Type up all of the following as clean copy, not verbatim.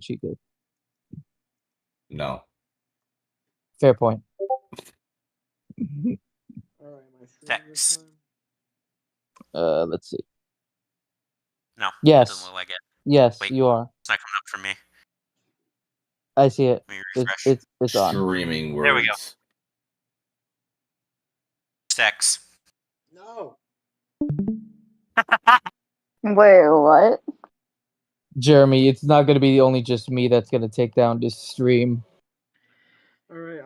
Chico. No. Fair point. Sex. Let's see. No. Yes. Doesn't look like it. Yes, Wait. you are. It's not coming up for me. I see it. Let me refresh. It's on. Streaming words. There we go. Sex. No. Wait, what? Jeremy, it's not gonna be only just me that's gonna take down this stream. Alright,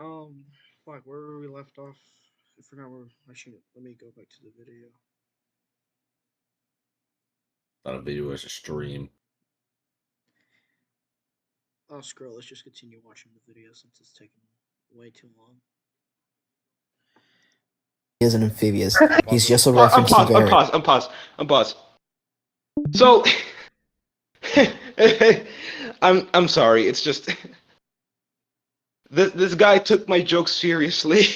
fuck, where were we left off? I forgot where I should let me go back to the video. Not a video, it's a stream. Oh screw it, let's just continue watching the video since it's taking way too long. He is an amphibious. He's just a reference to Barrett. I'm paused. So, I'm sorry. It's just this guy took my joke seriously.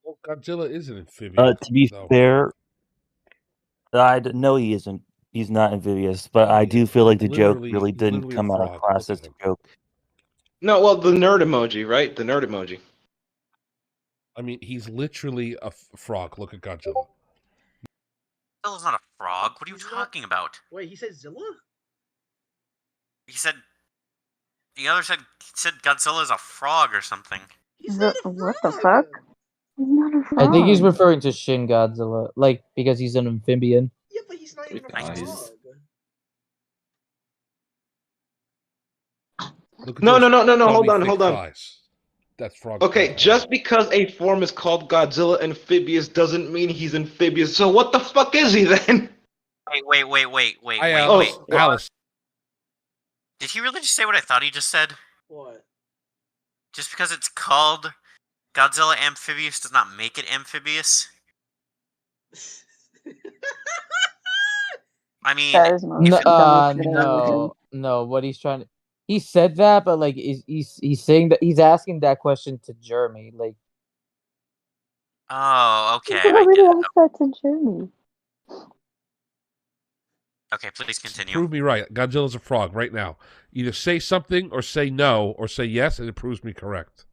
Well, Godzilla is an amphibian. To be fair, no, he isn't. He's not amphibious, but I do feel like the joke really didn't come out of class as a joke. No, well, the nerd emoji, right? The nerd emoji. I mean, he's literally a frog. Look at Godzilla. Godzilla's not a frog. What are you talking about? Wait, he said Zilla? He said... The other said Godzilla is a frog or something. What the fuck? He's not a frog. I think he's referring to Shin Godzilla, like, because he's an amphibian. Yeah, but he's not even a frog. No. Hold on. That's frog. Okay, just because a form is called Godzilla amphibious doesn't mean he's amphibious. So what the fuck is he then? Wait. Alice. Did he really just say what I thought he just said? What? Just because it's called Godzilla amphibious does not make it amphibious? I mean... No, what he's trying to... He said that, but like he's saying that he's asking that question to Jeremy, like. Oh, okay. I get it. That to Jeremy. Okay, please continue. Prove me right. Godzilla's a frog right now. Either say something or say no or say yes, and it proves me correct.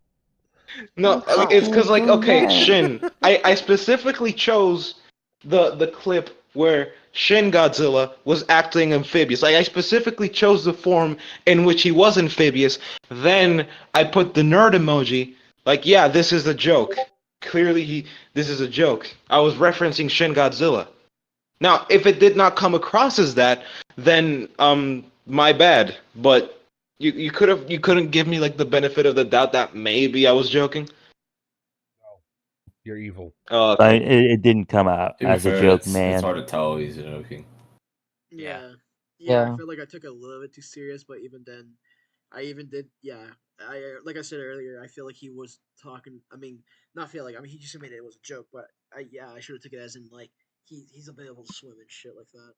No, it's because like Shin. I specifically chose the clip where Shin Godzilla was acting amphibious. Like, I specifically chose the form in which he was amphibious. Then I put the nerd emoji. Like, yeah, this is a joke. Clearly, this is a joke. I was referencing Shin Godzilla. Now, if it did not come across as that, then my bad. But you couldn't give me like the benefit of the doubt that maybe I was joking. You're evil. It didn't come out as a joke, man. It's hard to tell he's joking. Yeah. Yeah. I feel like I took it a little bit too serious, but even then, I even did. Yeah, like I said earlier, I feel like he was talking. I mean, not feel like. I mean, he just admitted it was a joke, but I should have took it as in like he's available to swim and shit like that.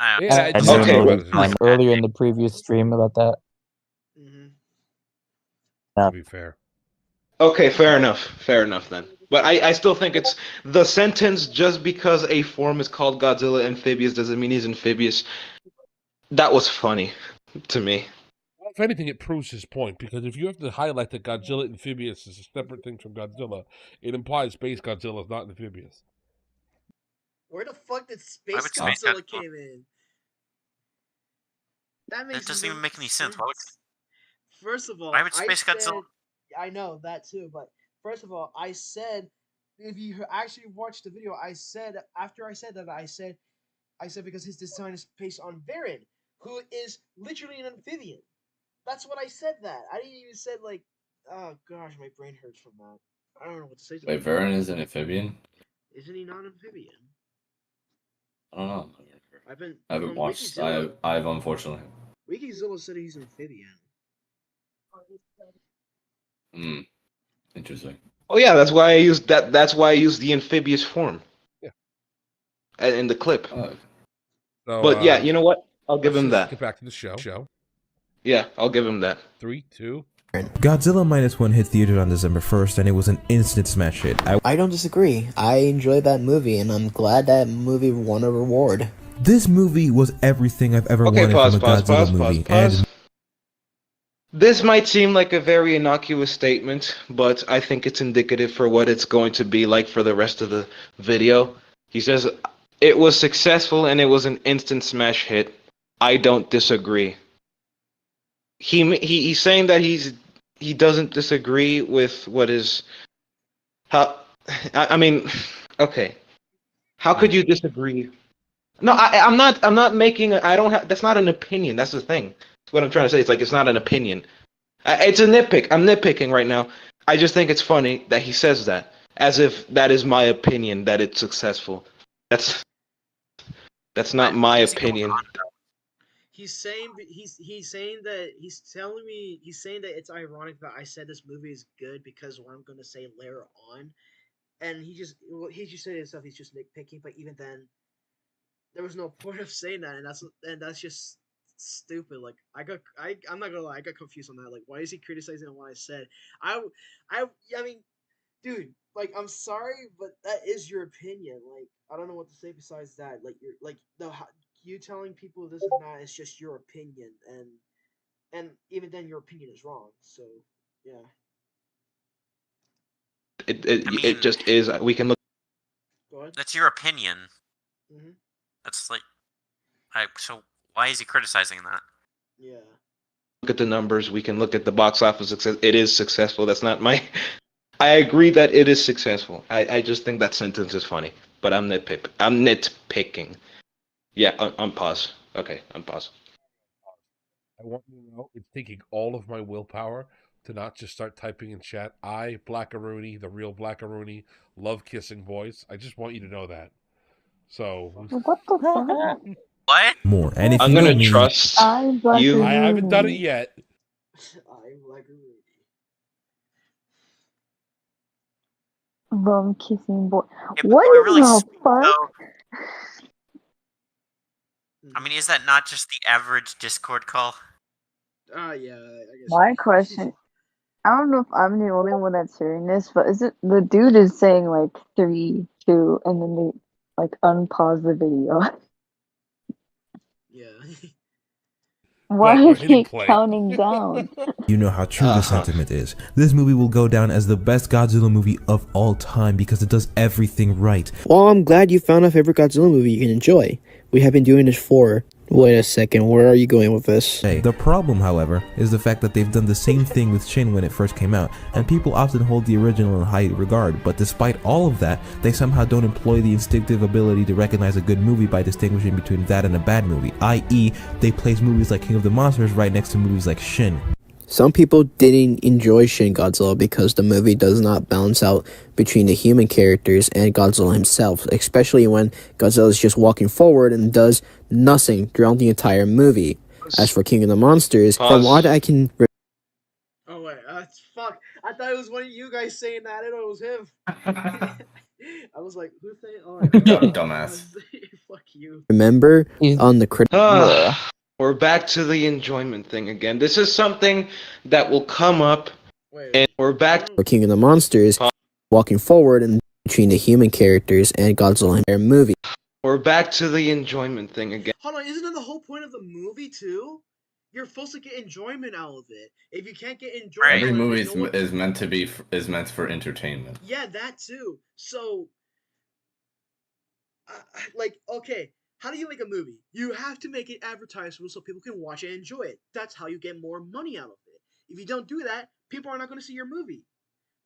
I earlier in the previous stream about that. To be fair. Okay, fair enough then. But I still think it's the sentence, just because a form is called Godzilla amphibious doesn't mean he's amphibious. That was funny to me. Well, if anything, it proves his point, because if you have to highlight that Godzilla amphibious is a separate thing from Godzilla, it implies Space Godzilla is not amphibious. Where the fuck did Space Godzilla came in? That doesn't even make any sense. First of all, why would Space Godzilla... I know that too, but first of all, I said, if you actually watched the video, I said because his design is based on Varen, who is literally an amphibian. That's what I said. That I didn't even say like, oh gosh, my brain hurts from that. I don't know what to say. Wait, Varen is an amphibian? Isn't he not amphibian? I don't know. I haven't watched. I've unfortunately. Wikizilla said he's an amphibian. Interesting. Oh yeah, that's why I used that. That's why I used the amphibious form. Yeah. In the clip. So, but yeah, you know what? I'll give him that. Get back to the show. Yeah, I'll give him that. 3, 2. Godzilla -1 hit theaters on December 1st, and it was an instant smash hit. I don't disagree. I enjoyed that movie, and I'm glad that movie won a reward. This movie was everything I've ever Okay, wanted pause, from a pause, Godzilla pause, movie. pause. And This might seem like a very innocuous statement, but I think it's indicative for what it's going to be like for the rest of the video. He says, it was successful and it was an instant smash hit. I don't disagree. He's saying that he doesn't disagree with what is how I mean, okay. How could you disagree? No, I'm not making I don't have that's not an opinion. That's the thing. That's what I'm trying to say. It's like it's not an opinion. It's a nitpick. I'm nitpicking right now. I just think it's funny that he says that as if that is my opinion that it's successful. That's not my opinion. He's saying he's telling me he's saying that it's ironic that I said this movie is good because what I'm gonna say later on, and he just said himself he's just nitpicking. But even then, there was no point of saying that, and that's just stupid. Like I'm not gonna lie, I got confused on that. Like, why is he criticizing what I said? I mean, dude, like I'm sorry, but that is your opinion. Like I don't know what to say besides that. Like you're like you telling people this and that is just your opinion, and even then your opinion is wrong. So yeah. It just is. We can look. Go ahead. That's your opinion. Mm-hmm. That's like, so why is he criticizing that? Yeah. Look at the numbers. We can look at the box office success. It is successful. That's not my. I agree that it is successful. I just think that sentence is funny. But I'm nitpicking. Yeah, on pause. Okay, on pause. I want you to know it's taking all of my willpower to not just start typing in chat. I, Blackarooni, the real Blackarooni, love kissing boys. I just want you to know that. So What the fuck? What? more. And if I'm you know gonna me, trust I'm you. I haven't done it Blackarooni. yet. I'm like a Rudy. Love kissing boy. Yeah, but What are we is really the sweet, fuck? though? I mean, is that not just the average Discord call? Yeah, I guess. My question. I don't know if I'm the only one that's hearing this, but is it the dude is saying like 3, 2, and then they like unpause the video? Yeah. Why We're are hitting they play. counting down? you know how true the sentiment is. This movie will go down as the best Godzilla movie of all time because it does everything right. Well, I'm glad you found a favorite Godzilla movie you can enjoy. We have been doing this for... Wait a second, where are you going with this? The problem, however, is the fact that they've done the same thing with Shin when it first came out, and people often hold the original in high regard, but despite all of that, they somehow don't employ the instinctive ability to recognize a good movie by distinguishing between that and a bad movie, i.e., they place movies like King of the Monsters right next to movies like Shin. Some people didn't enjoy Shin Godzilla because the movie does not balance out between the human characters and Godzilla himself, especially when Godzilla is just walking forward and does nothing throughout the entire movie. As for King of the Monsters, from what I can... Oh wait, fuck! I thought it was one of you guys saying that. I didn't know it was him. I was like, who's saying? Oh, Dumbass. Fuck you. remember on the crit... Yeah. We're back to the enjoyment thing again. This is something that will come up, and we're back For King of the Monsters, walking forward and between the human characters and Godzilla in their movie. We're back to the enjoyment thing again. Hold on, isn't that the whole point of the movie too? You're supposed to get enjoyment out of it. If you can't get enjoyment, Every out of movie it, is meant to be is meant for entertainment. Yeah, that too. So, like, okay, how do you make a movie? You have to make it advertisable so people can watch it and enjoy it. That's how you get more money out of it. If you don't do that, people are not going to see your movie.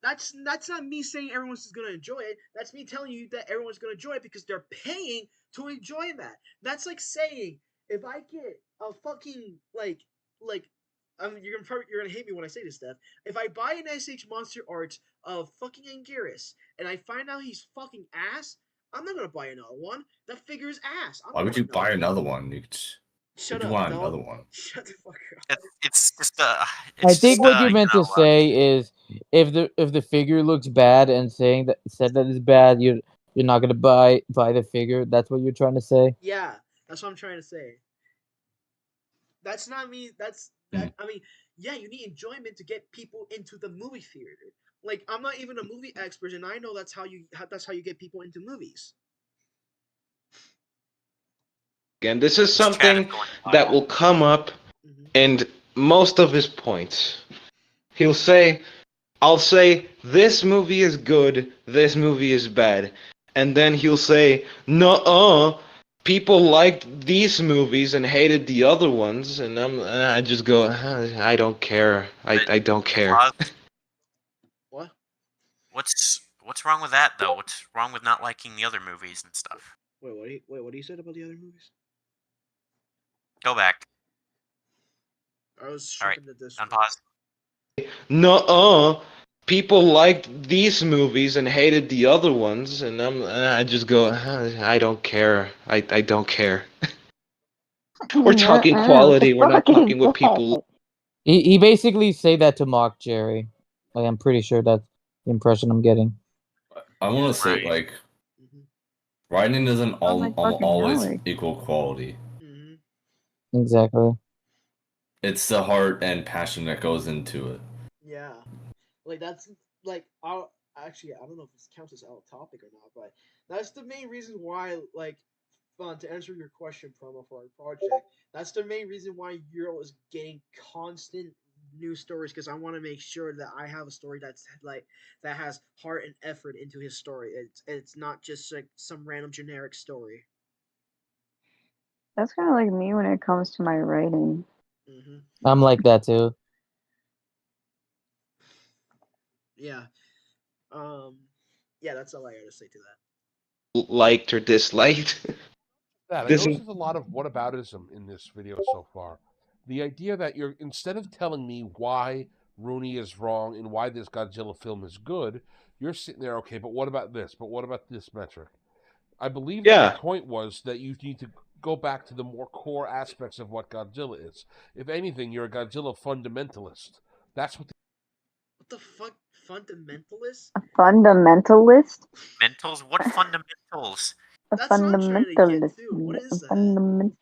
That's not me saying everyone's going to enjoy it. That's me telling you that everyone's going to enjoy it because they're paying to enjoy that. That's like saying if I get a fucking you're gonna hate me when I say this stuff. If I buy an SH Monster Art of fucking Anguirus and I find out he's fucking ass, I'm not gonna buy another one. That figure is ass. Why would you buy another one? Shut you up. want No. another one? Shut the fuck up. It's just I think what you meant to say is if the figure looks bad and said that it's bad, you're not gonna buy the figure. That's what you're trying to say. Yeah, that's what I'm trying to say. That's not me. I mean, yeah, you need enjoyment to get people into the movie theater. Like, I'm not even a movie expert, and I know that's how you get people into movies. Again, this is something that will come up in most of his points. He'll say, I'll say, this movie is good, this movie is bad. And then he'll say, nuh-uh, people liked these movies and hated the other ones. And I just go, I don't care. I don't care. What? What's wrong with that, though? What's wrong with not liking the other movies and stuff? Wait, what you said about the other movies? Go back. I was All right, checking the disc. Unpause. Nuh-uh, people liked these movies and hated the other ones, and I just go, I don't care. I don't care. We're talking quality. We're not talking what people. He basically say that to mock Jerry. Like, I'm pretty sure that's the impression I'm getting. I want to say, like, writing doesn't always equal quality. Exactly. It's the heart and passion that goes into it. Yeah, like that's like I don't know if this counts as out topic or not, but that's the main reason why, like, to answer your question, promo for our project, that's the main reason why Euro is getting constant new stories, because I want to make sure that I have a story that's like that has heart and effort into his story. It's not just like some random generic story. That's kind of like me when it comes to my writing. I'm like that too. Yeah. Yeah, that's all I gotta say to that. Liked or disliked. I noticed there's a lot of whataboutism in this video so far. The idea that you're, instead of telling me why Rooney is wrong and why this Godzilla film is good, you're sitting there, okay, but what about this? But what about this metric? I believe that the point was that you need to go back to the more core aspects of what Godzilla is. If anything, you're a Godzilla fundamentalist. That's what the fuck? Fundamentalist? A fundamentalist? Mentals? What fundamentals? A fundamentalist. What is that?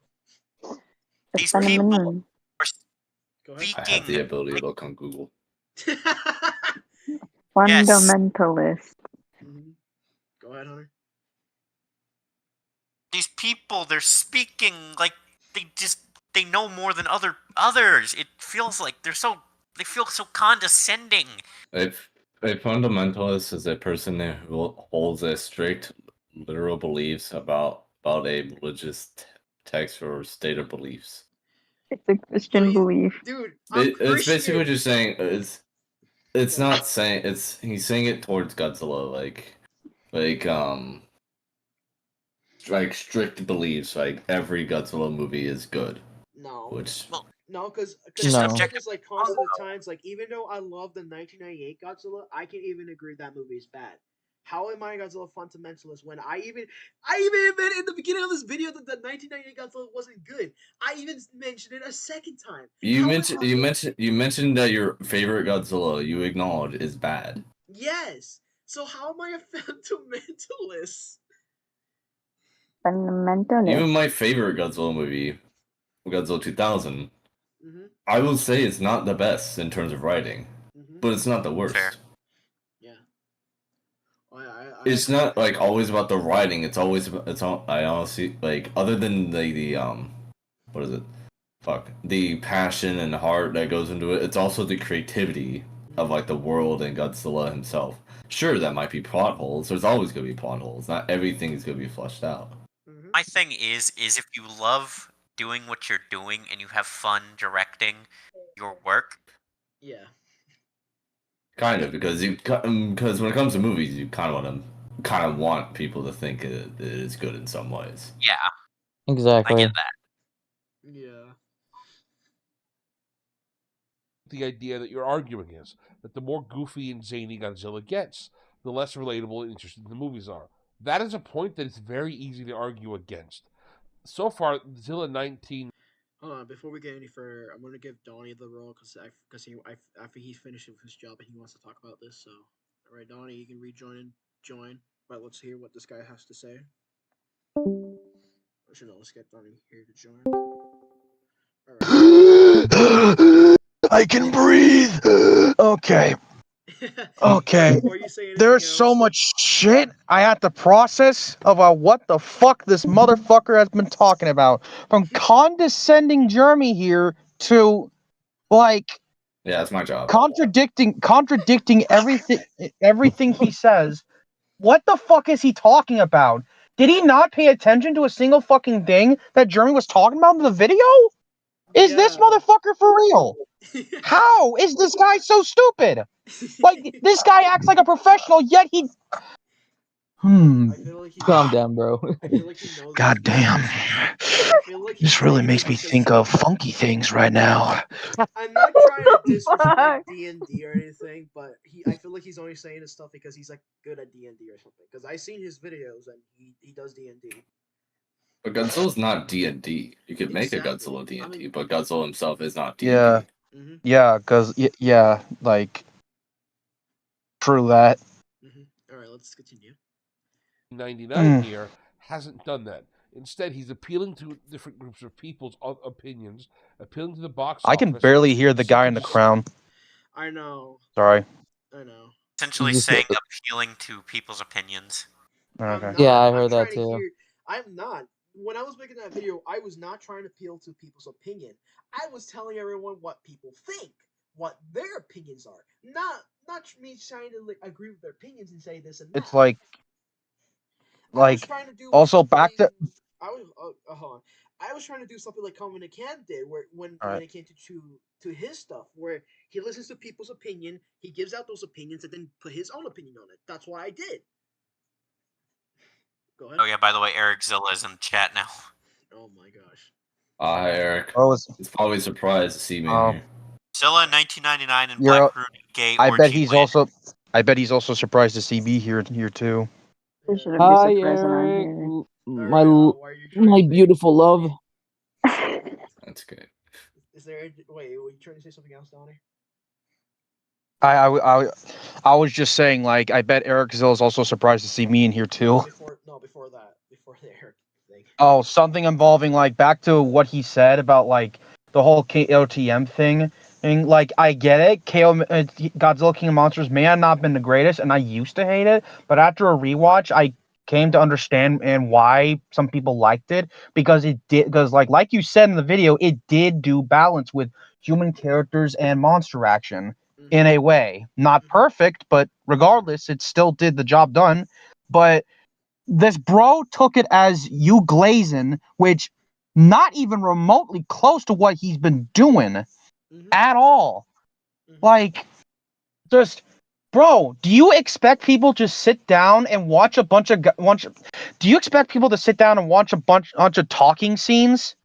These people are speaking. I have the ability to look on Google. Fundamentalist. Go ahead, Hunter. These people, they're speaking like they know more than others. It feels like they feel so condescending. A fundamentalist is a person who holds a strict literal beliefs about a religious text or state of beliefs. It's a Christian belief. Dude, it's basically just saying it's not saying he's saying it towards Godzilla like strict beliefs, like every Godzilla movie is good. No. Which no, because subjective. Like constant times, like even though I love the 1998 Godzilla, I can even agree that movie is bad. How am I a Godzilla fundamentalist when I even admit in the beginning of this video that the 1998 Godzilla wasn't good? I even mentioned it a second time. You mentioned that your favorite Godzilla you acknowledge is bad. Yes. So how am I a fundamentalist? Fundamentalist. Even my favorite Godzilla movie, Godzilla 2000, I will say it's not the best in terms of writing, but it's not the worst. Fair. Yeah. It's not like always about the writing. It's always I honestly like, other than the what is it? The passion and heart that goes into it. It's also the creativity of like the world and Godzilla himself. Sure, that might be plot holes. There's always gonna be plot holes. Not everything is gonna be fleshed out. My thing is if you love doing what you're doing and you have fun directing your work. Yeah. Kind of, because when it comes to movies, you kind of want people to think it is good in some ways. Yeah. Exactly. I get that. Yeah. The idea that you're arguing is that the more goofy and zany Godzilla gets, the less relatable and interesting the movies are. That is a point that is very easy to argue against. So far, Godzilla 19. Hold on, before we get any further, I'm gonna give Donnie the role because I think he's finished with his job and he wants to talk about this. So, all right, Donnie, you can join. But let's hear what this guy has to say. Actually, no, let's get Donnie here to join. All right. I can breathe. Okay. Okay. Before you say anything There's else, so much shit I had to process about what the fuck this motherfucker has been talking about. From condescending Jeremy here to, like, Yeah, that's my job. contradicting everything he says. What the fuck is he talking about? Did he not pay attention to a single fucking thing that Jeremy was talking about in the video? Is this motherfucker for real? How is this guy so stupid? Like, this guy acts like a professional, yet he... I feel like Calm down, bro. I feel like he knows. God damn. I feel like This really makes me think of funky things right now. I'm not trying to disrespect D&D or anything, but I feel like he's only saying this stuff because he's like good at D&D or something. Because I've seen his videos and he does D&D. But Godzilla's not D&D. You could make a Godzilla D&D, but Godzilla himself is not D&D. Yeah. Yeah, because, yeah, like, true that. Alright, let's continue. 99 here hasn't done that. Instead, he's appealing to different groups of people's opinions, appealing to the box office. I can barely hear the guy in the crown. I know. Sorry. I know. Essentially saying appealing to people's opinions. Okay. Yeah, I heard that too. I'm not. When I was making that video, I was not trying to appeal to people's opinion. I was telling everyone what people think, what their opinions are. Not me trying to like agree with their opinions and say this and that. It's like also back to... hold on. I was trying to do something like Common and Cam did, where when it came to his stuff, where he listens to people's opinion, he gives out those opinions, and then put his own opinion on it. That's what I did. Go ahead. Oh yeah, by the way, Eric Zilla is in the chat now. Oh my gosh. Hi, Eric. He's probably surprised to see me here. Zilla in 1999 and Blackarooni gay I bet orgy he's also surprised to see me here too. Hi, Eric. My beautiful love. That's good. Is there? Wait, were you trying to say something else, Donnie? I was just saying, like, I bet Eric Zill is also surprised to see me in here too. Before the Eric thing. Oh, something involving, like, back to what he said about, like, the whole KOTM thing. And, like, I get it. Godzilla King of Monsters may have not been the greatest, and I used to hate it. But after a rewatch, I came to understand and why some people liked it, because it did. Because, like you said in the video, it did do balance with human characters and monster action in a way. Not perfect, but regardless, it still did the job done. But this bro took it as you glazing, which not even remotely close to what he's been doing at all. Like, just, bro, do you expect people to sit down and watch a bunch of do you expect people to sit down and watch a bunch of talking scenes?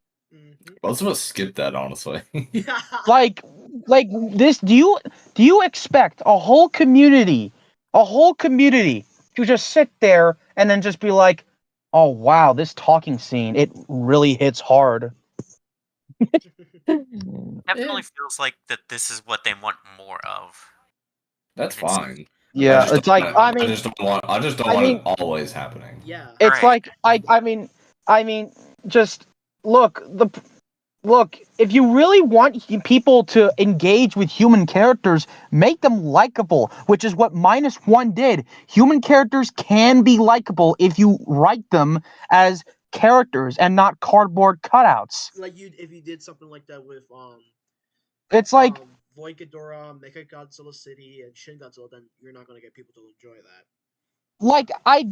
Most of us skip that, honestly. like this, do you expect a whole community to just sit there and then just be like, oh wow, this talking scene, it really hits hard? Definitely feels like that this is what they want more of. That's fine. Yeah, it's like, I just don't want it always happening. Yeah. It's like, I mean, just look, if you really want people to engage with human characters, make them likable, which is what -1 did. Human characters can be likable if you write them as characters and not cardboard cutouts. Like if you did something like that with it's like Void Ghidorah, Mechagodzilla City, and Shin Godzilla, then you're not gonna get people to enjoy that. Like I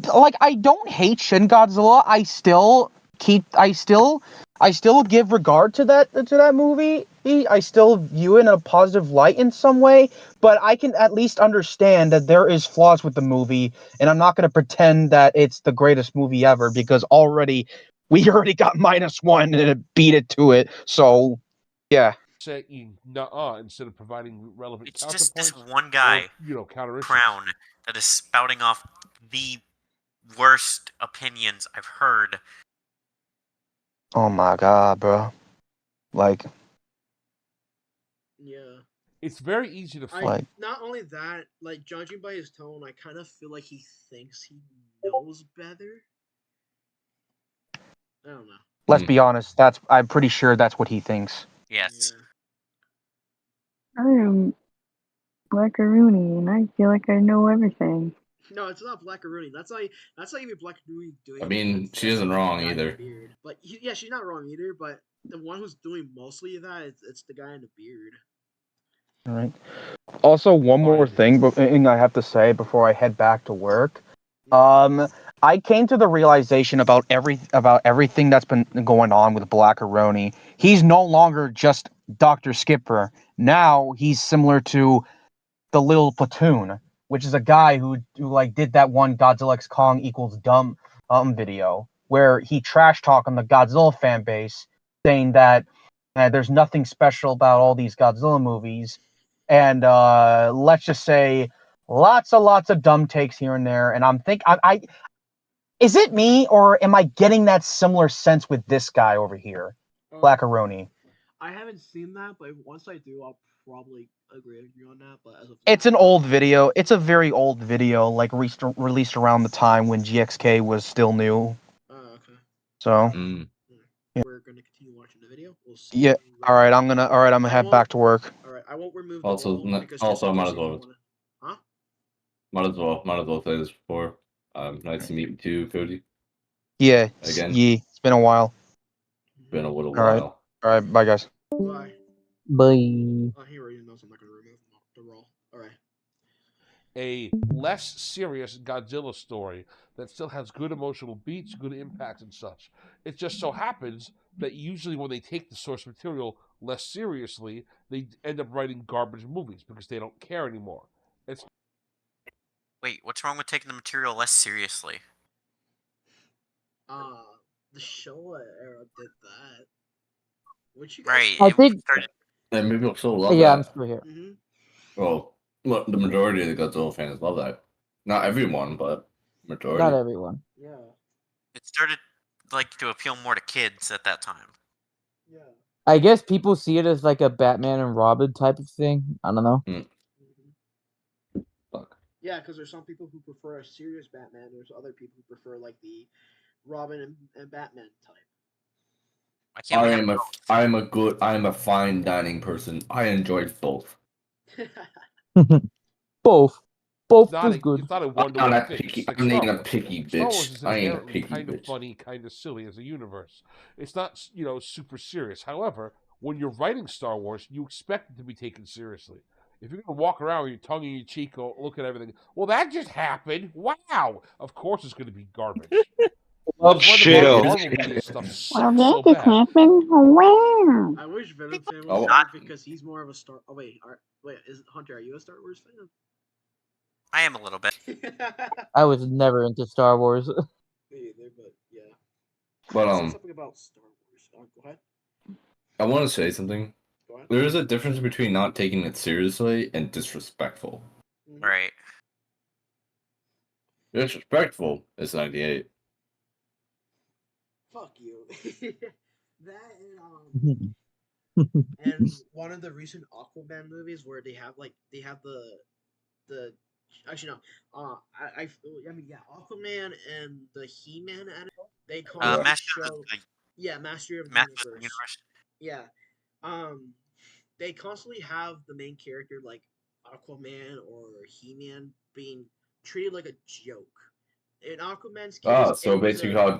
don't hate Shin Godzilla. I still give regard to that movie. I still view it in a positive light in some way, but I can at least understand that there is flaws with the movie, and I'm not going to pretend that it's the greatest movie ever, because we already got -1 and it beat it to it. So, yeah. Saying nuh-uh instead of providing relevant It's just this one guy, Crown, that is spouting off the worst opinions I've heard. Oh my god, bro. Like, yeah. It's very easy to find. Not only that, like, judging by his tone, I kind of feel like he thinks he knows better. I don't know. Let's be honest, I'm pretty sure that's what he thinks. Yes. Blackarooni, and I feel like I know everything. No, it's not Blackarooni. That's not even Blackarooni doing. I mean, she isn't the wrong guy in the either. beard. But yeah, she's not wrong either. But the one who's doing mostly of that, it's the guy in the beard. All right. Also, one more thing I have to say before I head back to work. I came to the realization about everything that's been going on with Blackarooni. He's no longer just Dr. Skipper. Now he's similar to the Little Platoon, which is a guy who like did that one Godzilla x Kong equals dumb video where he trash talked on the Godzilla fan base, saying that there's nothing special about all these Godzilla movies, and let's just say lots of dumb takes here and there. And I'm I is it me or am I getting that similar sense with this guy over here, Blackarooni? I haven't seen that, but once I do, I'll probably agree with you on that. But as of It's an old video. It's a very old video, like released around the time when GXK was still new. Okay. So. Yeah. We're gonna continue watching the video. We'll see. Yeah. All right. I'm gonna head back to work. All right. I won't remove. Also, might as well. Huh? Might as well say this before. Nice to meet you too, Cody. Yeah. Again. Yeah. It's been a while. Been a little while. All right. Bye, guys. Bye. Bye. Oh, he already knows I'm not gonna remove the roll. All right. A less serious Godzilla story that still has good emotional beats, good impacts, and such. It just so happens that usually when they take the source material less seriously, they end up writing garbage movies because they don't care anymore. Wait, what's wrong with taking the material less seriously? The Showa era did that. Which you guys Right. I think. And maybe I'll still love yeah, that. I'm still here. Well, the majority of the Godzilla fans love that. Not everyone, but majority. Not everyone. Yeah. It started like to appeal more to kids at that time. Yeah. I guess people see it as like a Batman and Robin type of thing. I don't know. Fuck. Yeah, because there's some people who prefer a serious Batman. There's other people who prefer like the Robin and Batman type. I am a fine dining person. I enjoyed both. Both is good. It's not a I'm one-to-one not thing. picky. Like I'm not Star a Wars. picky Star Wars bitch. is I ain't a inherently picky kind of bitch. funny, kind of silly as a universe. It's not, super serious. However, when you're writing Star Wars, you expect it to be taken seriously. If you're going to walk around with your tongue in your cheek, look at everything, well, that just happened. Wow. Of course it's going to be garbage. Chill. Marvel media stuff sucks Well, so that just bad. happened. Wow. I wish Venom fan was here because he's more of a Star. Oh wait, is Hunter? Are you a Star Wars fan? I am a little bit. I was never into Star Wars. Me either, but yeah. But Say something about Star Wars. Go ahead. I want to say something. Go ahead. There is a difference between not taking it seriously and disrespectful. Right. Disrespectful is 98. Fuck you. That and one of the recent Aquaman movies where they have the actually no I mean yeah, Aquaman and the He-Man anime, they call it Master show, Master of the Universe. Yeah. They constantly have the main character like Aquaman or He-Man being treated like a joke. In Aquaman's case, So basically how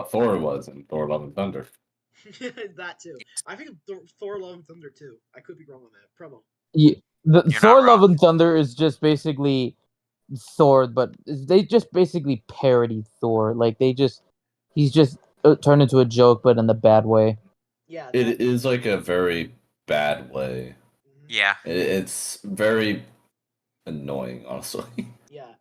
Thor was in Thor: Love and Thunder. that too. I think Thor: Love and Thunder too. I could be wrong on that. Promo. Yeah, Thor: Love and Thunder is just basically Thor, but they just basically parody Thor. Like he's just turned into a joke, but in the bad way. Yeah, it is like a very bad way. Yeah, it's very annoying, honestly. Yeah,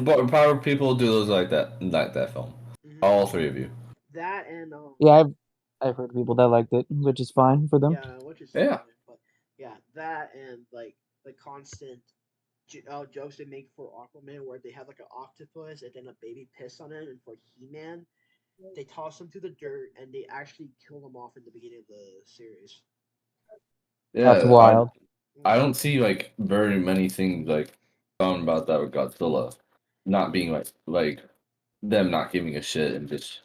but power people do those like that film. All three of you. That and yeah, I've heard people that liked it, which is fine for them. Yeah, which is fine, but yeah, that and like the constant jokes they make for Aquaman, where they have like an octopus and then a baby piss on it, and for He-Man, they toss him to the dirt and they actually kill him off in the beginning of the series. Yeah, that's wild. I don't see like very many things like talking about that with Godzilla not being like them not giving a shit and just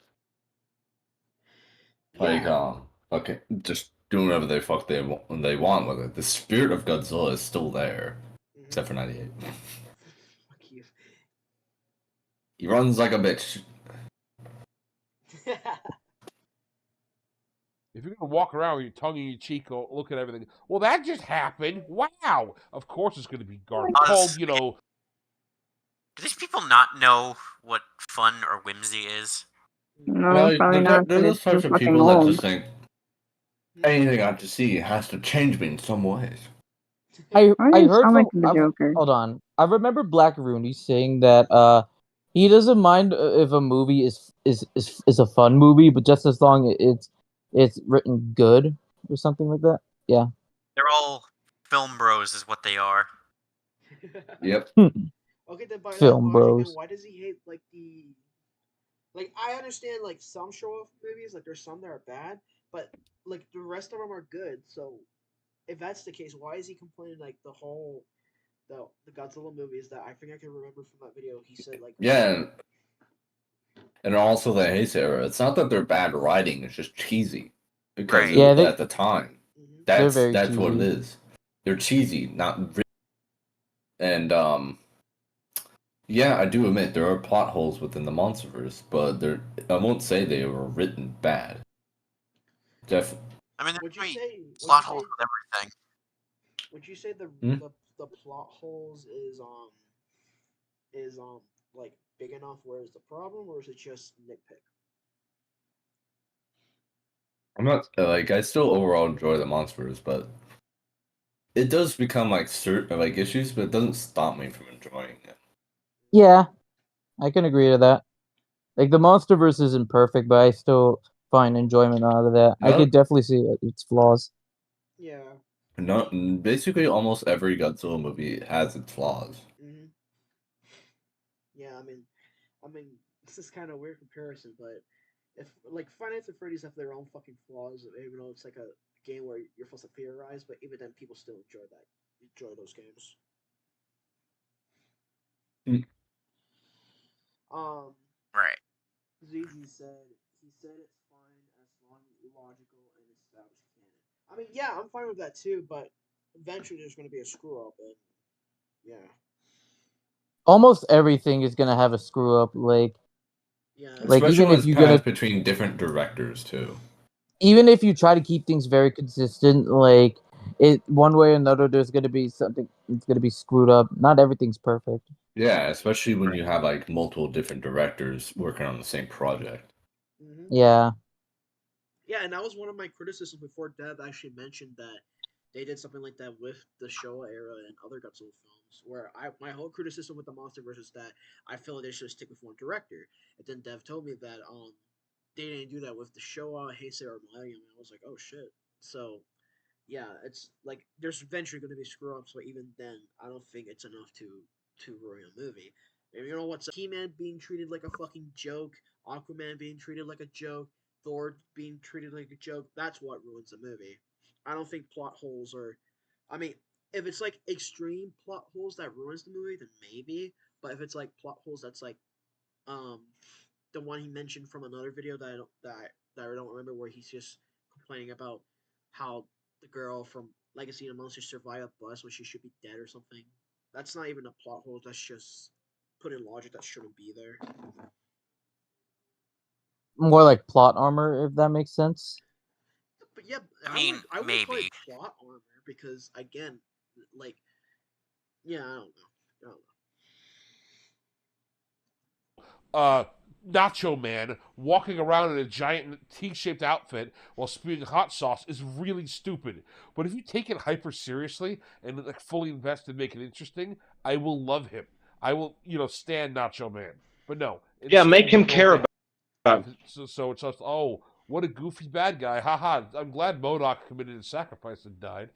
okay, just doing whatever the fuck they want with it. The spirit of Godzilla is still there, except for 98. Fuck you. He runs like a bitch. If you're gonna walk around with your tongue in your cheek, look at everything. Well, that just happened. Wow. Of course, it's gonna be garbage. Called, Do these people not know what fun or whimsy is? No, probably not. There's It's those types too of fucking people that old. just think anything I have to see has to change me in some ways. I Why heard sound from like the Joker? hold on. I remember Blackarooni saying that he doesn't mind if a movie is a fun movie, but just as long it's written good or something like that. Yeah. They're all film bros, is what they are. Yep. Okay, then by Film that logic, then bros. why does he hate like the? Like I understand like some show off movies, like there's some that are bad, but like the rest of them are good. So if that's the case, why is he complaining like the Godzilla movies that I think I can remember from that video? He said like Yeah, and also the Heisei era. It's not that they're bad writing; it's just cheesy because Yeah, at the time, they're very that's what it cheesy. is. They're cheesy, not. And yeah, I do admit there are plot holes within the MonsterVerse, but I won't say they were written bad. I mean, would you say plot holes with everything. Would you say Hmm? the plot holes is like big enough where it's the problem, or is it just nitpick? I'm not like I still overall enjoy the MonsterVerse, but it does become like certain like issues, but it doesn't stop me from enjoying it. Yeah, I can agree to that. Like the MonsterVerse isn't perfect, but I still find enjoyment out of that. I could definitely see its flaws. Yeah. No, basically almost every Godzilla movie has its flaws. Mm-hmm. Yeah, I mean, this is kind of a weird comparison, but if like Five Nights at Freddy's have their own fucking flaws, even though it's like a game where you're supposed to theorize, but even then, people still enjoy those games. Mm. Right. ZZ said it's fine as long as logical and established canon. I mean, yeah, I'm fine with that too, but eventually there's going to be a screw up, and yeah. Almost everything is gonna have a screw up. Like Especially even when if it's you're passed gonna between different directors too. even if you try to keep things very consistent, like it one way or another, there's gonna be something. It's gonna be screwed up. Not everything's perfect. Yeah, especially when you have like multiple different directors working on the same project. Mm-hmm. Yeah. Yeah, and that was one of my criticisms before Dev actually mentioned that they did something like that with the Showa era and other Godzilla films. Where my whole criticism with the MonsterVerse is that I feel like they should stick with one director. And then Dev told me that they didn't do that with the Showa, Heisei, or Millennium. And I was like, oh shit. So yeah, it's like there's eventually going to be screw ups, but even then, I don't think it's enough to ruin a movie. And you know what's He-Man being treated like a fucking joke, Aquaman being treated like a joke, Thor being treated like a joke. That's what ruins a movie. I don't think plot holes are. I mean, if it's like extreme plot holes that ruins the movie, then maybe. But if it's like plot holes that's like, um, the one he mentioned from another video that I don't remember, where he's just complaining about how the girl from Legacy of Monsters survived a bus when she should be dead or something. That's not even a plot hole. That's just put in logic that shouldn't be there. More like plot armor, if that makes sense. But yeah, I mean, I would call maybe. it plot armor because again, like, yeah, I don't know. Nacho Man walking around in a giant T-shaped outfit while spewing hot sauce is really stupid. But if you take it hyper seriously and like fully invest and make it interesting, I will love him. I will, stand Nacho Man. But no, Yeah, instead make you him go care down. about. So it's just, oh, what a goofy bad guy. Haha, I'm glad MODOK committed a sacrifice and died.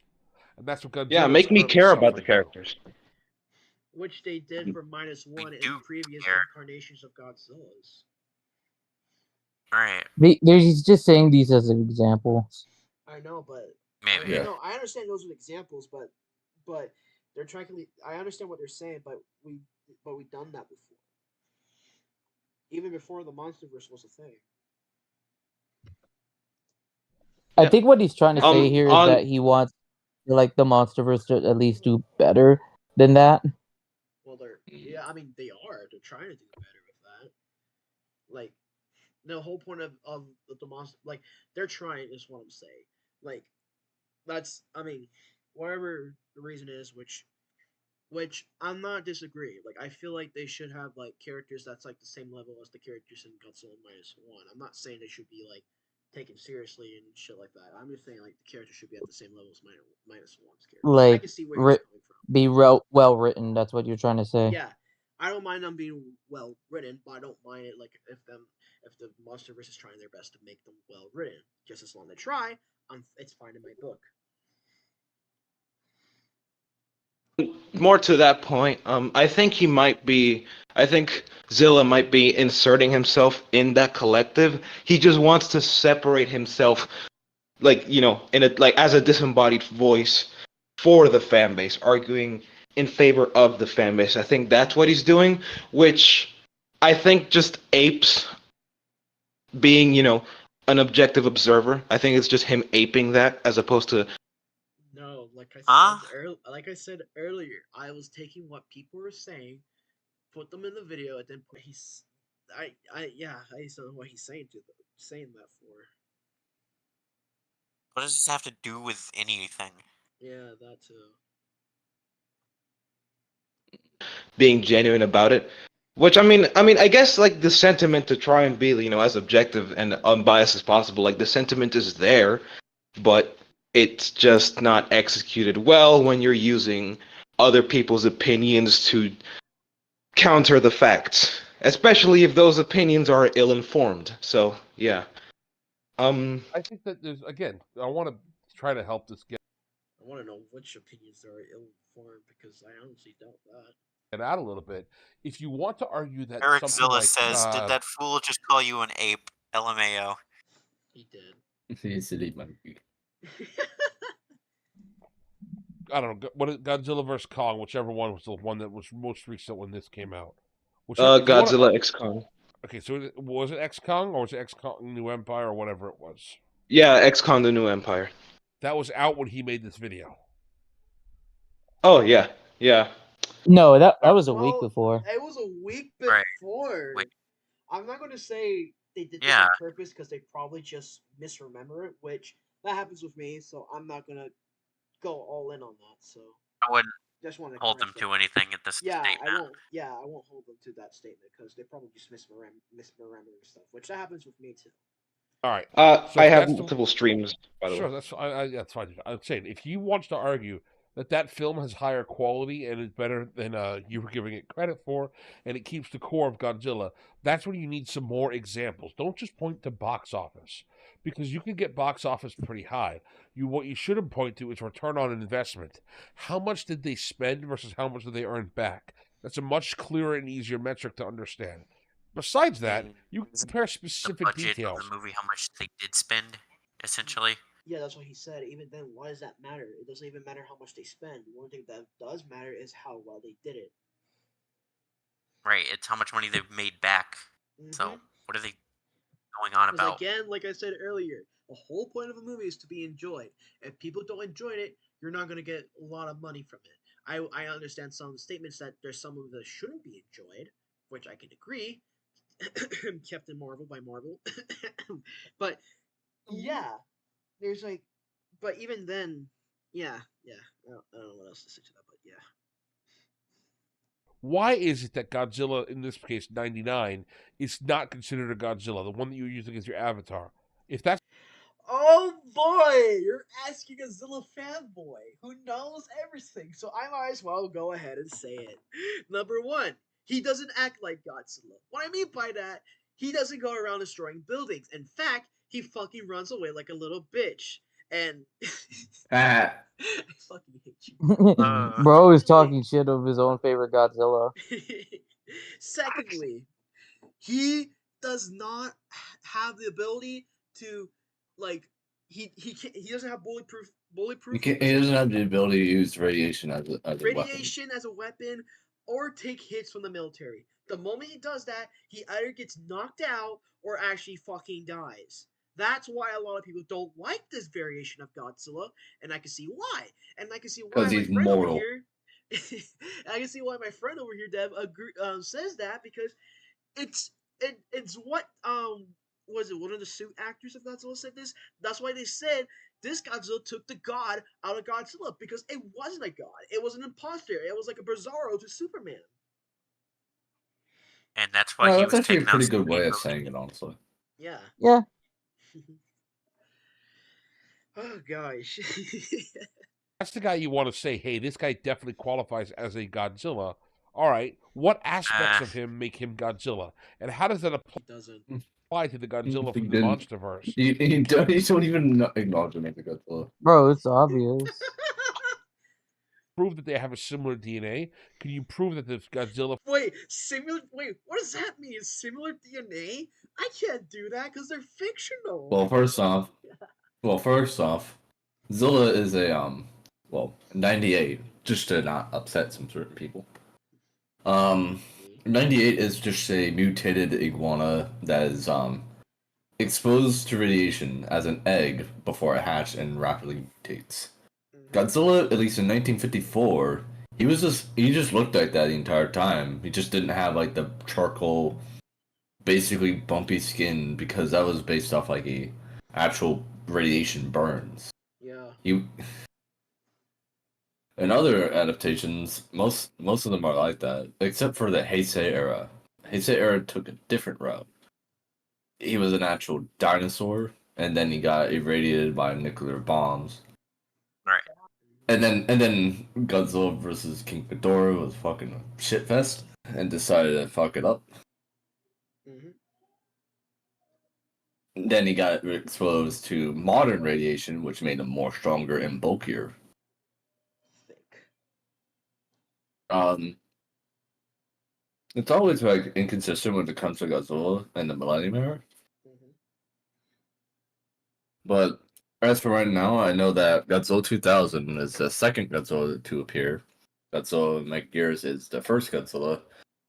And that's what Godzilla Yeah, make me care about the characters. Which they did for -1 in previous care. incarnations of Godzilla's. Right. He's just saying these as an example. I know, but maybe. No, I understand those are examples, but they're trying to. I understand what they're saying, but we've done that before. Even before the MonsterVerse was a thing. I think what he's trying to say here is on that he wants like the MonsterVerse to at least do better than that. Well, yeah, I mean they are. They're trying to do better with that. Like the whole point of the monster, like they're trying is what I'm saying. Like that's, I mean, whatever the reason is, which I'm not disagreeing. Like I feel like they should have like characters that's like the same level as the characters in Godzilla -1. I'm not saying they should be like taken seriously and shit like that. I'm just saying like the characters should be at the same level as -1's characters. I Like can see where he's coming from. be well written. That's what you're trying to say. Yeah, I don't mind them being well written, but I don't mind it like if the MonsterVerse is trying their best to make them well written. Just as long as they try, it's fine in my book. More to that point, I think Zilla might be inserting himself in that collective. He just wants to separate himself, like, you know, as a disembodied voice for the fan base, arguing in favor of the fan base. I think that's what he's doing, which I think just apes being, you know, an objective observer. I think it's just him aping that as opposed to. No, like I said earlier, I was taking what people were saying, put them in the video, and then I just don't know what he's saying that for. What does this have to do with anything? Yeah, that too. Being genuine about it, which I guess like the sentiment to try and be, you know, as objective and unbiased as possible, like the sentiment is there, but it's just not executed well when you're using other people's opinions to counter the facts, especially if those opinions are ill-informed. So yeah, I think that there's, again, I want to try to help this get. I want to know which opinions are ill-informed because I honestly doubt that. It out a little bit. If you want to argue that Eric something Zilla like, says, "Did that fool just call you an ape?" LMAO. He did. He said he might be. I don't know, what Godzilla vs Kong, whichever one was the one that was most recent when this came out. Godzilla X Kong. Okay, so was it X Kong or was it X Kong New Empire or whatever it was? Yeah, X Kong the New Empire. That was out when he made this video. Oh yeah, yeah. No, that was a week before. It was a week before. Right. I'm not going to say they did this on purpose because they probably just misremember it, which that happens with me. So I'm not going to go all in on that. So I wouldn't just want to hold them to anything at this statement. I won't hold them to that statement because they probably just misremember stuff, which that happens with me too. All right. So I have multiple streams. By the way. That's fine. I'm saying if he wants to argue that film has higher quality and is better than you were giving it credit for, and it keeps the core of Godzilla, that's when you need some more examples. Don't just point to box office, because you can get box office pretty high. What you shouldn't point to is return on investment. How much did they spend versus how much did they earn back? That's a much clearer and easier metric to understand. Besides that, you can compare specific the budget details. of the movie, how much they did spend, essentially. Yeah, that's what he said. Even then, why does that matter? It doesn't even matter how much they spend. The one thing that does matter is how well they did it. Right, it's how much money they've made back. Mm-hmm. So, what are they going on about? Again, like I said earlier, the whole point of a movie is to be enjoyed. If people don't enjoy it, you're not going to get a lot of money from it. I understand some statements that there's some of that shouldn't be enjoyed, which I can agree. Captain Marvel by Marvel. But, yeah. There's like, but even then, yeah. I don't know what else to say to that, but yeah. Why is it that Godzilla, in this case 99, is not considered a Godzilla, the one that you're using as your avatar? If that's... Oh boy, you're asking a Zilla fanboy who knows everything, so I might as well go ahead and say it. Number one, he doesn't act like Godzilla. What I mean by that, he doesn't go around destroying buildings. In fact, he fucking runs away like a little bitch. And I fucking hate you. Bro is talking shit of his own favorite Godzilla. Secondly, he does not have the ability to, like, he doesn't have bulletproof. He doesn't have the ability to use radiation as a weapon or take hits from the military. The moment he does that, he either gets knocked out or actually fucking dies. That's why a lot of people don't like this variation of Godzilla, and I can see why. And I can see why Because my he's friend mortal. over here. I can see why my friend over here, Dev, says that because it's what was it one of the suit actors of Godzilla said this? That's why they said this Godzilla took the god out of Godzilla because it wasn't a god. It was an imposter. It was like a Bizarro to Superman. And that's why he That's was actually a taken out. pretty good way of saying it, honestly. Yeah. Yeah. Oh gosh. That's the guy you want to say, hey, this guy definitely qualifies as a Godzilla. All right, what aspects of him make him Godzilla, and how does that apply to the Godzilla from the MonsterVerse? You don't even acknowledge him as a Godzilla. Bro, it's obvious. Prove that they have a similar DNA? Can you prove that the Godzilla? Wait, similar? Wait, what does that mean? Similar DNA? I can't do that because they're fictional. Well, first off, Zilla is a 98, just to not upset some certain people. 98 is just a mutated iguana that is exposed to radiation as an egg before it hatches and rapidly mutates. Godzilla, at least in 1954, he just looked like that the entire time. He just didn't have like the charcoal, basically bumpy skin because that was based off like a actual radiation burns. Yeah. In other adaptations, most of them are like that, except for the Heisei era. Heisei era took a different route. He was an actual dinosaur, and then he got irradiated by nuclear bombs. Right. And then Godzilla versus King Ghidorah was fucking a shitfest, and decided to fuck it up. Then he got exposed to modern radiation, which made him more stronger and bulkier. It's always like inconsistent when it comes to Godzilla and the Millennium Era. But as for right now, I know that Godzilla 2000 is the second Godzilla to appear. Godzilla Megagears is the first Godzilla.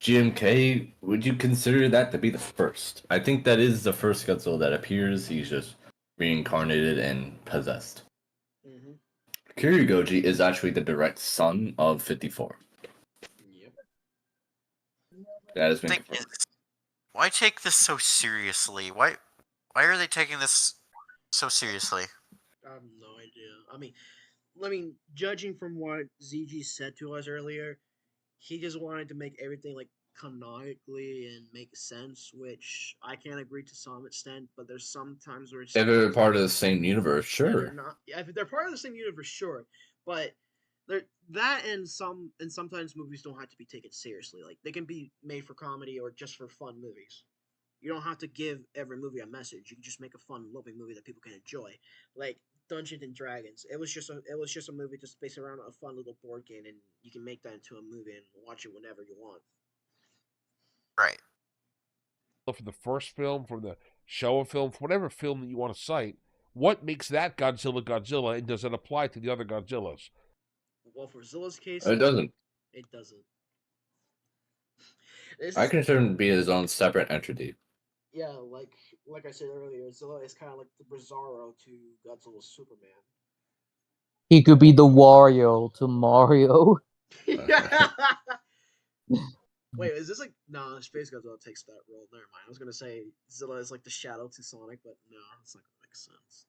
GMK, would you consider that to be the first? I think that is the first Godzilla that appears. He's just reincarnated and possessed. Kiryugoji is actually the direct son of 54. That has been confirmed. Why take this so seriously? Why are they taking this so seriously? I have no idea. I mean, judging from what ZG said to us earlier, he just wanted to make everything like canonically and make sense, which I can agree to some extent. But there's some times where If they're part of the same universe, sure. If they're part of the same universe, sure. But that and sometimes movies don't have to be taken seriously. Like they can be made for comedy or just for fun movies. You don't have to give every movie a message. You can just make a fun, loving movie that people can enjoy. Like Dungeons and Dragons. It was just a movie just based around a fun little board game, and you can make that into a movie and watch it whenever you want. Right. For the first film, from the Showa film, for whatever film that you want to cite, what makes that Godzilla, and does it apply to the other Godzillas? Well, for Zilla's case, it doesn't. It doesn't. I consider him to be his own separate entity. Yeah, like I said earlier, Zilla is kind of like the Bizarro to Godzilla's Superman. He could be the Wario to Mario. Wait, is this like Space Godzilla takes that role? Never mind. I was gonna say Zilla is like the Shadow to Sonic, but no, it's not gonna make sense.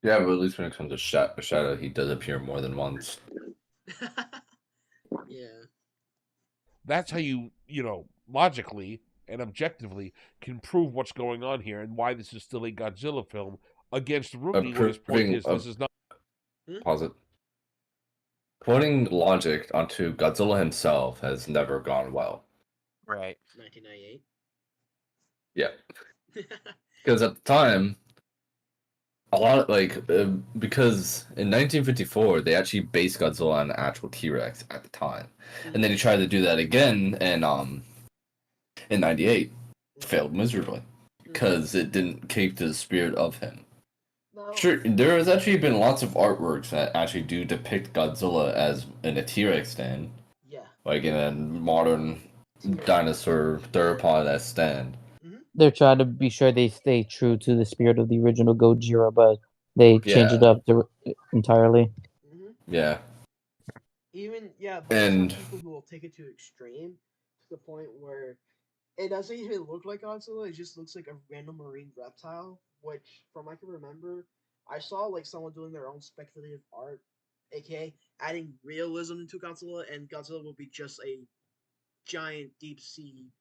Yeah, but at least when it comes to Shadow, he does appear more than once. Yeah. That's how you logically and objectively can prove what's going on here and why this is still a Godzilla film against Ruby, when his point is this is not. Pause it. Putting logic onto Godzilla himself has never gone well. Right. 1998. Yeah. Because at the time, a lot of because in 1954 they actually based Godzilla on an actual T-Rex at the time, and then he tried to do that again in 98, failed miserably because it didn't keep to the spirit of him. Sure, there has actually been lots of artworks that actually do depict Godzilla as in a T-Rex stand. Yeah. Like in a modern dinosaur theropod stand. they're trying to be sure they stay true to the spirit of the original Gojira, but they change it up entirely. Mm-hmm. Yeah. But there's some And people who will take it to extreme to the point where it doesn't even look like Godzilla. It just looks like a random marine reptile. Which, from I can remember, I saw like someone doing their own speculative art, aka adding realism into Godzilla, and Godzilla will be just a giant deep sea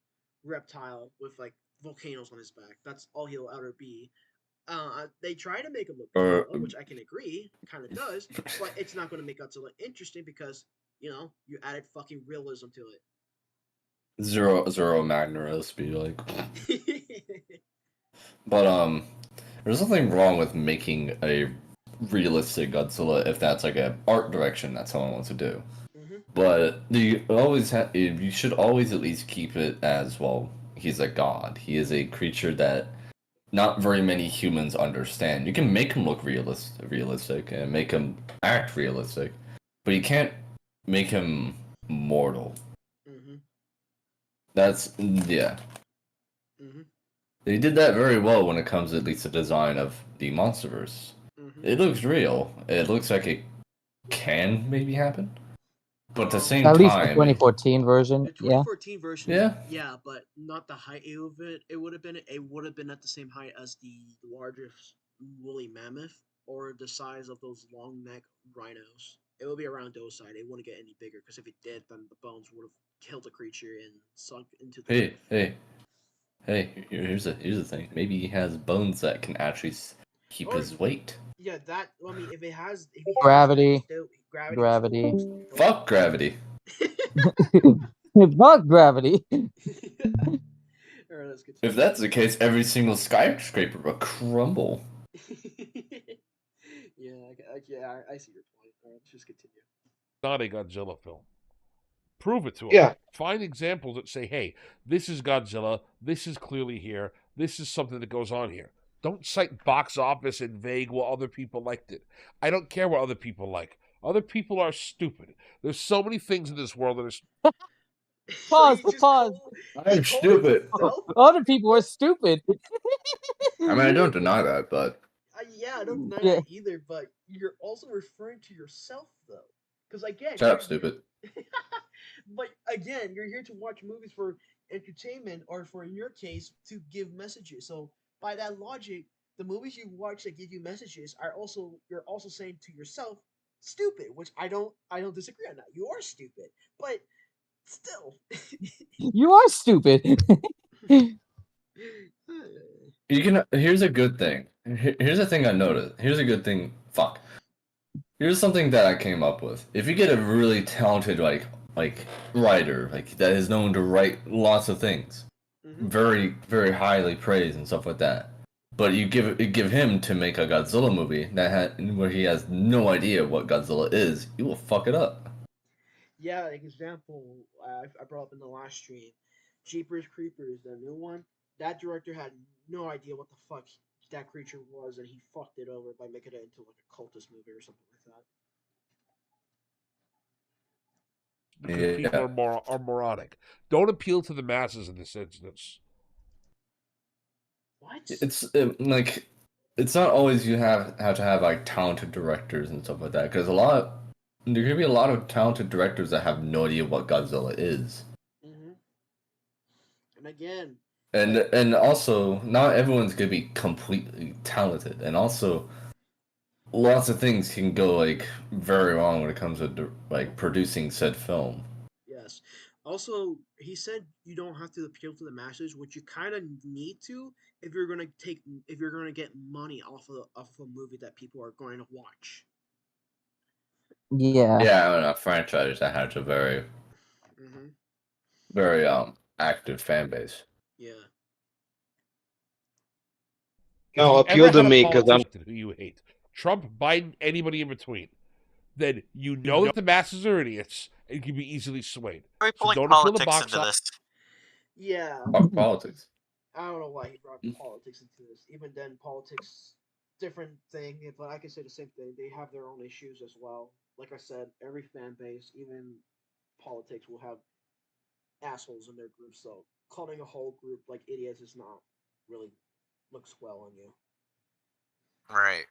reptile with like volcanoes on his back. That's all he'll ever be. They try to make him look cool, which I can agree, kind of does, but it's not going to make Godzilla interesting because you added fucking realism to it. Zero Magnaros be like. But there's nothing wrong with making a realistic Godzilla if that's like an art direction that someone wants to do. Mm-hmm. But you should always at least keep it as, well, he's a god. He is a creature that not very many humans understand. You can make him look realistic and make him act realistic, but you can't make him mortal. Mm-hmm. Yeah. Mm-hmm. They did that very well when it comes at least to design of the Monsterverse. Mm-hmm. It looks real. It looks like it can maybe happen. But at the same at time, least the 2014 version, the 2014 version, yeah, but not the height of it. It would have been at the same height as the largest woolly mammoth or the size of those long neck rhinos. It would be around those size. It wouldn't get any bigger because if it did, then the bones would have killed the creature and sunk into the. Hey! Here's the thing. Maybe he has bones that can actually keep his weight. Yeah, that. I mean, if he has gravity. Fuck gravity. Fuck gravity. Alright, let's get if that's the case, every single skyscraper will crumble. I see your point. Alright, let's just continue. Not a Godzilla film. Prove it to them. Yeah. Find examples that say, hey, this is Godzilla, this is clearly here, this is something that goes on here. Don't cite box office and vague what other people liked it. I don't care what other people like. Other people are stupid. There's so many things in this world that are... Pause. I'm stupid. Other people are stupid. I mean, I don't deny that, but... I don't deny that either, but you're also referring to yourself, though. Because, again... Shut up, stupid. But, again, you're here to watch movies for entertainment, or for, in your case, to give messages. So, by that logic, the movies you watch that give you messages you're also saying to yourself, stupid, which I don't disagree on that. You are stupid, but still. You are stupid. Here's a good thing. Here's a thing I noticed. Here's a good thing. Fuck. Here's something that I came up with. If you get a really talented like writer, like that is known to write lots of things, very very highly praised and stuff like that, but you give him to make a Godzilla movie where he has no idea what Godzilla is, he will fuck it up. Yeah, like example I brought up in the last stream, Jeepers Creepers, the new one. That director had no idea what the fuck that creature was, and he fucked it over by making it into like a cultist movie or something like that. Because people are moronic. Don't appeal to the masses in this instance. What? It's not always you have to have like talented directors and stuff like that, because there could be a lot of talented directors that have no idea what Godzilla is. Mm-hmm. And again. And also, not everyone's gonna be completely talented, and also, lots of things can go like very wrong when it comes to like producing said film. Yes. Also, he said you don't have to appeal to the masses, which you kind of need to if you're gonna get money off of a movie that people are going to watch. Yeah. Yeah, I don't know, franchise that has a very, very active fan base. Yeah. No, appeal to me because I'm who you hate. Trump, Biden, anybody in between. Then you know that the masses are idiots and you can be easily swayed. So don't appeal to box office. Yeah. Politics. I don't know why he brought politics into this. Even then, politics, different thing. But I can say the same thing. They have their own issues as well. Like I said, every fan base, even politics, will have assholes in their group. So calling a whole group like idiots is not really looks well on you. Right.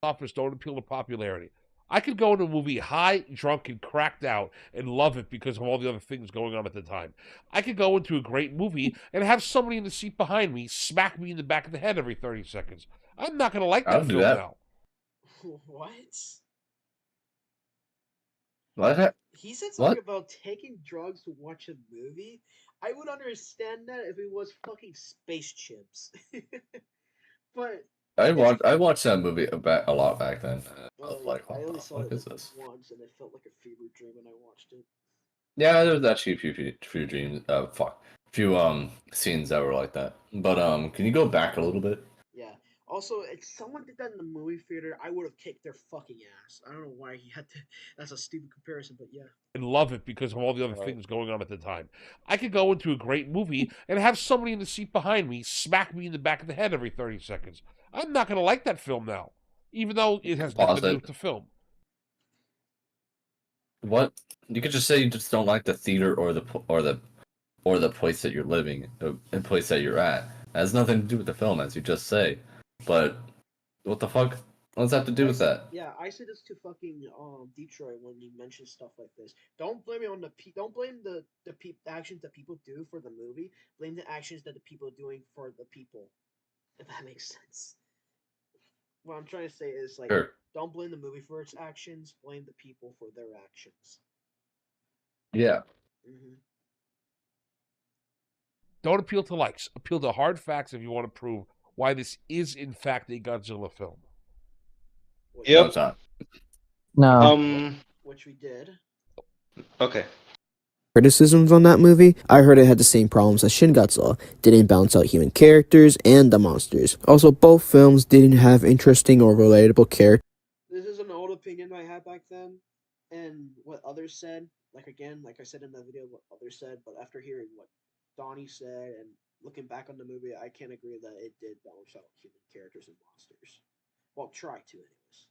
Office don't appeal to popularity. I could go into a movie high, drunk, and cracked out and love it because of all the other things going on at the time. I could go into a great movie and have somebody in the seat behind me smack me in the back of the head every 30 seconds. I'm not going to like that film now. What? What? He said something about taking drugs to watch a movie. I would understand that if it was fucking Space Chimps. But I watched that movie a lot back then. I was like, I what only the saw fuck it is this? once, and it felt like a fever dream when I watched it. Yeah, there was actually a few dreams. Few scenes that were like that. But can you go back a little bit? Yeah. Also, if someone did that in the movie theater, I would have kicked their fucking ass. I don't know why he had to. That's a stupid comparison, but yeah. And love it because of all the other things going on at the time. I could go into a great movie and have somebody in the seat behind me smack me in the back of the head every 30 seconds. I'm not going to like that film now, even though it has nothing to do with the film. What? You could just say you just don't like the theater or the place that you're living, the place that you're at. It has nothing to do with the film, as you just say. But what the fuck? What does that have to do with that? Yeah, I said this to fucking Detroit when he mentioned stuff like this. Don't blame it on don't blame the actions that people do for the movie. Blame the actions that the people are doing for the people. If that makes sense. What I'm trying to say is like, don't blame the movie for its actions. Blame the people for their actions. Yeah. Don't appeal to likes. Appeal to hard facts if you want to prove why this is in fact a Godzilla film. Yep. No, it's not. No. Which we did. Okay. Criticisms on that movie, I heard it had the same problems as Shin Godzilla, didn't balance out human characters and the monsters. Also, both films didn't have interesting or relatable characters. This is an old opinion I had back then, and what others said, like I said in the video, what others said, but after hearing what Donnie said and looking back on the movie, I can't agree that it did balance out human characters and monsters. Well, try to, anyways.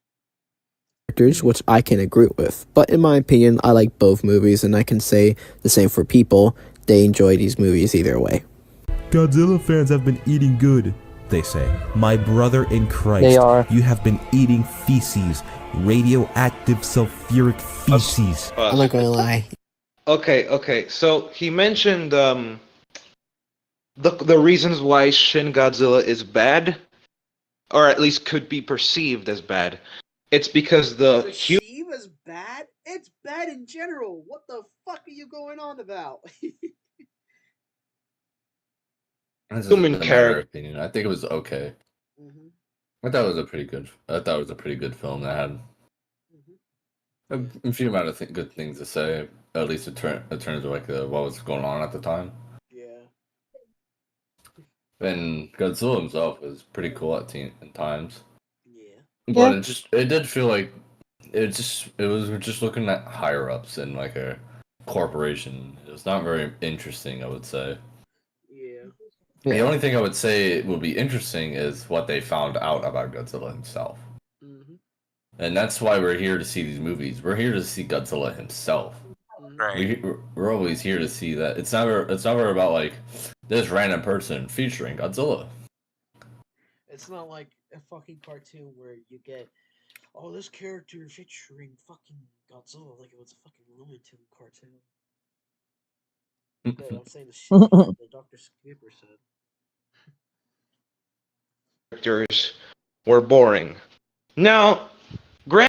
Which I can agree with. But in my opinion, I like both movies, and I can say the same for people. They enjoy these movies either way. Godzilla fans have been eating good, they say. My brother in Christ, they are. You have been eating feces. Radioactive sulfuric feces. I'm not gonna lie. Okay. So he mentioned the reasons why Shin Godzilla is bad, or at least could be perceived as bad. It's because perceived as bad? It's bad in general. What the fuck are you going on about? Human character opinion. I think it was okay. I thought it was a pretty good film that had a few amount of good things to say. At least in terms of like what was going on at the time. Yeah. And Godzilla himself was pretty cool at times. Yeah. But it did feel like we're just looking at higher ups in like a corporation. It was not very interesting, I would say. Yeah. The only thing I would say would be interesting is what they found out about Godzilla himself. And that's why we're here to see these movies. We're here to see Godzilla himself. Right. We're always here to see that. It's never about like this random person featuring Godzilla. It's not like a fucking cartoon where you get, oh, this character featuring fucking Godzilla like it was a fucking Looney Tunes cartoon. I'm saying the shit that Dr. Skipper said. Characters were boring. Now,